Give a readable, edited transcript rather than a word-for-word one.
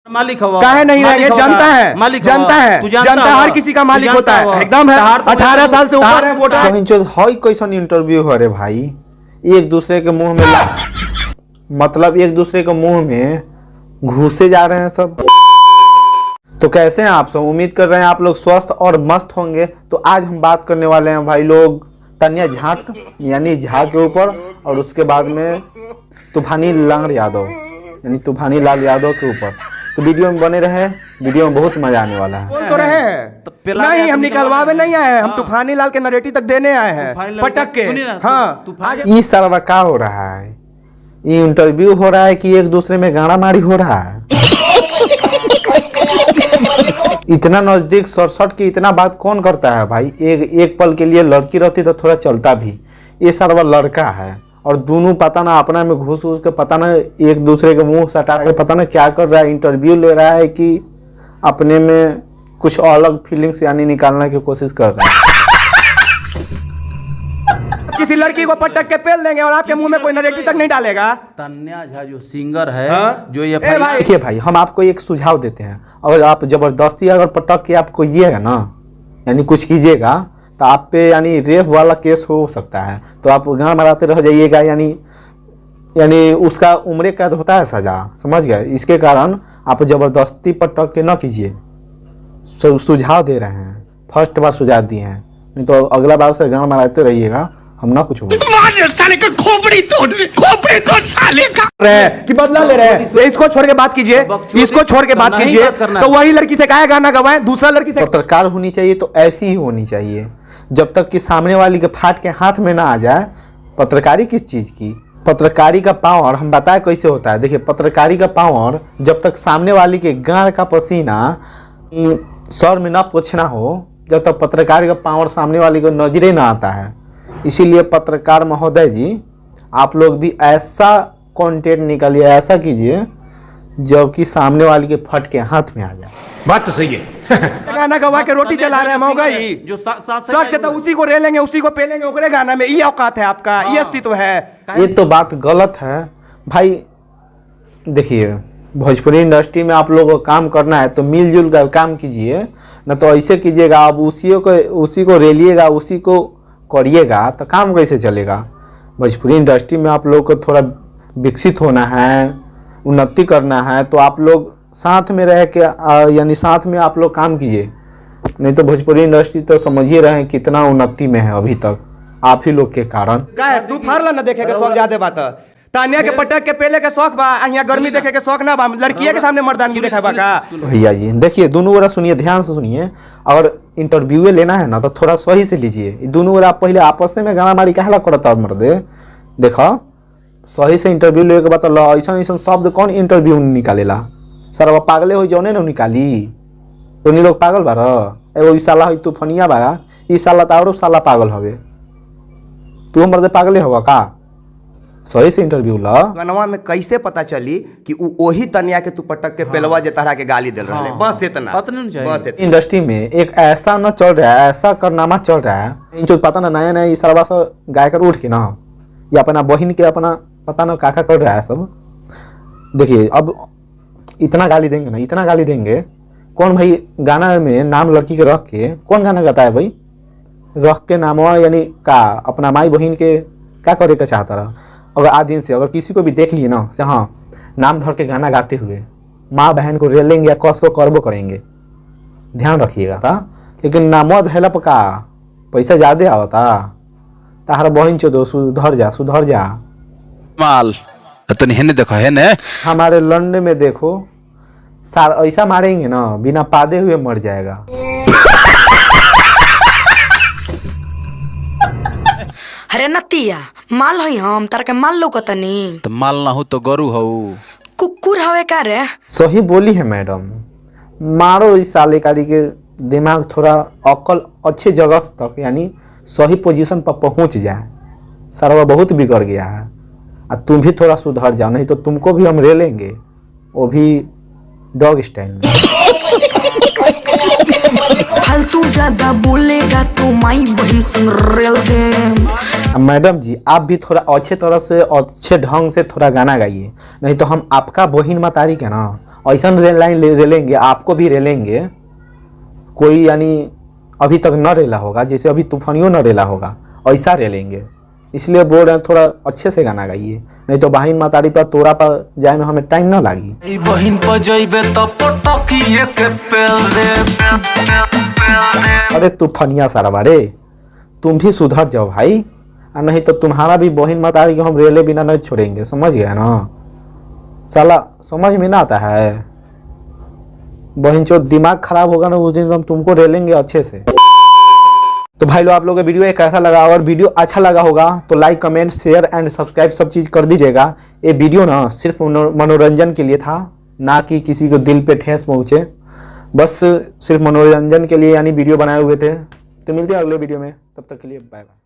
मालिक हो, काहे नहीं रहेंगे? जनता है, मालिक जनता है, जनता हर किसी का मालिक होता है, एकदम है। 18 साल से ऊपर है वोटर। हई कैसन इंटरव्यू हो रे भाई, एक दूसरे के मुंह में मतलब एक दूसरे के मुंह में घुसे जा रहे हैं सब। तो कैसे हैं आप सब? उम्मीद कर रहे हैं आप लोग स्वस्थ और मस्त होंगे। तो आज हम बात करने वाले हैं भाई लोग तन्या झा यानी झा के ऊपर, और उसके बाद में तूफानी लाल यादव यानी तूफानी लाल यादव के ऊपर। तो वीडियो में बने रहे, वीडियो में बहुत मजा आने वाला है। बोल तो रहे हैं नहीं, हम निकलवावे नहीं आए हैं, हम तूफानी लाल के नरेटी तक देने आए हैं पटक के। हाँ, इस साल क्या हो रहा है? ये इंटरव्यू हो रहा है कि एक दूसरे में गाना मारी हो रहा है? इतना नजदीक सड़सठ की इतना बात कौन करता है भाई? एक पल के लिए लड़की रहती तो थोड़ा चलता भी। ये सारा लड़का है और दोनों पता ना अपना में घुस के पता ना एक दूसरे के मुंह सटा के पता ना क्या कर रहा है। इंटरव्यू ले रहा है कि अपने में कुछ अलग फीलिंग्स यानी निकालने की कोशिश कर रहा है। किसी लड़की को पटक के पेल देंगे और आपके मुंह में कोई नरेटी तक नहीं डालेगा। तन्या झा जो सिंगर है, जो ये देखिए भाई, हम आपको एक सुझाव देते हैं। अगर आप जबरदस्ती अगर पटक के आप कीजिएगा ना, यानी कुछ कीजिएगा, तो आप पे यानी रेप वाला केस हो सकता है। तो आप गाना मराते रह जाइएगा, यानी उसका उम्र कैद होता है सजा, समझ गए? इसके कारण आप जबरदस्ती पटक के न कीजिए। सुझाव दे रहे हैं, फर्स्ट बार सुझाव दिए हैं, नहीं तो अगला बार से गाना मराते रहिएगा, हम ना कुछ साले का खोपड़ी तोड़ साले का कि बदला ले रहे हैं। इसको छोड़ के बात कीजिए, इसको छोड़ के बात कीजिए। तो वही लड़की से काहे गाना गवाए? दूसरा लड़की से पत्रकार होनी चाहिए तो ऐसी ही होनी चाहिए, जब तक कि सामने वाली के फाट के हाथ में ना आ जाए। पत्रकारी किस चीज की? पत्रकारी का पावर हम बताए कैसे होता है। देखिए, पत्रकारी का पावर जब तक सामने वाली के गाल का पसीना सर में ना पोछना हो, जब तक पत्रकार का पावर सामने वाली को नजरे ना आता है। इसीलिए पत्रकार महोदय जी, आप लोग भी ऐसा कंटेंट निकालिए, ऐसा कीजिए जो कि सामने वाली के फट के हाथ में आ जाए। बात तो सही है। गाना गवा के रोटी चला रहे हैं मौगा ही जो सच से, तो उसी को रेलेंगे, उसी को पेलेंगे ओकरे गाना में। ये औकात है आपका, ये अस्तित्व है। ये तो बात गलत है भाई। देखिए, भोजपुरी इंडस्ट्री में आप लोगों को काम करना है तो मिलजुल कर काम कीजिए, न तो ऐसे कीजिएगा आप उसी को रेलिएगा, उसी को करिएगा, तो काम कैसे चलेगा? भोजपुरी इंडस्ट्री में आप लोग को थोड़ा विकसित होना है, उन्नति करना है, तो आप लोग साथ में रह के यानी साथ में आप लोग काम कीजिए। नहीं तो भोजपुरी इंडस्ट्री तो समझ ही रहे हैं कितना उन्नति में है अभी तक, आप ही लोग के कारण। तू फारला न देखे के शौक ज्यादा बात। तानिया के पटक के पेले के शौक बा, यहाँ गर्मी देखे के शौक ना बा, लड़किया के सामने मर्दानगी देखा बा का? भैया जी देखिए, दोनों ओरा सुनिए, ध्यान से सुनिए। अगर इंटरव्यू लेना है ना तो थोड़ा सही से लीजिए। दोनों ओरा पहले आपस में गाना मारी कहला करता मर्दे। देखो, सही से इंटरव्यू ले के बाद ऐसा ऐसा शब्द कौन इंटरव्यू निकालेला? सर वो पागले हो जाओ न निकाली, तो नहीं लोग पागल बार। एगो साला है तूफानिया बा, इस साला तो और साला पागल हवे। तू मर्दे पागले होगा का? सही से इंटरव्यू ला। गनवा में कैसे पता चली कि वही तनिया के तू पटक के पेलवा जे तरह के गाली दे रहे? बस इतना, बस इतना। इंडस्ट्री में एक ऐसा न चल रहा है, ऐसा कारनामा चल रहा है, जो पता ना नया नया इस सारा गायकर उठ के ना या अपना बहन के अपना पता ना काका कर रहा है सब। देखिए, अब इतना गाली देंगे ना, इतना गाली देंगे। कौन भाई गाना में नाम लड़की के रख के कौन गाना गाता है भाई? रख के नाम यानी का अपना माई बहन के क्या करे का चाहता रहा? अगर आज दिन से अगर किसी को भी देख लिए ना से हाँ नाम धर के गाना गाते हुए, माँ बहन को रेलेंगे या कस को करबो करेंगे, ध्यान रखिएगा था। लेकिन नामो धैला का पैसा ज्यादा आवता, ताहरा बहन चो सुधर जा माल तो नहीं देखो है ने हमारे लंडे में देखो, सार ऐसा मारेंगे ना बिना पादे हुए मर जाएगा। अरे नतिया, माल हई हम तार के माल लौकतनी। तो माल ना हो तो गरु हो, कुकुर हवे का रे? सही बोली है मैडम। मारो इस साले कारी के दिमाग थोड़ा अकल अच्छे जगह तक यानी सही पोजीशन पर पहुंच जाए। सरवा बहुत बिगड़ गया है, और तुम भी थोड़ा सुधर जाओ, नहीं तो तुमको भी हम रे लेंगे, वो भी डॉग स्टाइल में। फालतू ज्यादा बोलेगा तो माई बहन संग रेल दे। मैडम जी, आप भी थोड़ा अच्छे तरह से अच्छे ढंग से थोड़ा गाना गाइए, नहीं तो हम आपका बहन मतारी के ना ऐसा रेल लाइन रेलेंगे, आपको भी रेलेंगे, कोई यानी अभी तक न रेला होगा, जैसे अभी तूफानियों न रेला होगा, ऐसा रेलेंगे। इसलिए बोल रहे हैं थोड़ा अच्छे से गाना गाइए, नहीं तो बहिन मातारी पर तोरा पर जाए में हमें टाइम ना लागी। बहिन पर जइबे त पटकिए के पेल दे। अरे तूफानिया सारा बारे, तुम भी सुधर जाओ भाई, और नहीं तो तुम्हारा भी बहिन मातारी को हम रेले बिना नहीं छोड़ेंगे, समझ गए ना। साला समझ में ना आता है, बहन चो दिमाग खराब होगा ना उस दिन हम तुमको रेलेंगे अच्छे से। तो भाई लोग आप लोगों को वीडियो कैसा लगा, और वीडियो अच्छा लगा होगा तो like comment share and subscribe सब चीज़ कर दीजिएगा। ये वीडियो ना सिर्फ मनोरंजन के लिए था, ना कि किसी को दिल पे ठेस पहुँचे, बस सिर्फ मनोरंजन के लिए यानी वीडियो बनाए हुए थे। तो मिलते हैं अगले वीडियो में, तब तक के लिए बाय बाय।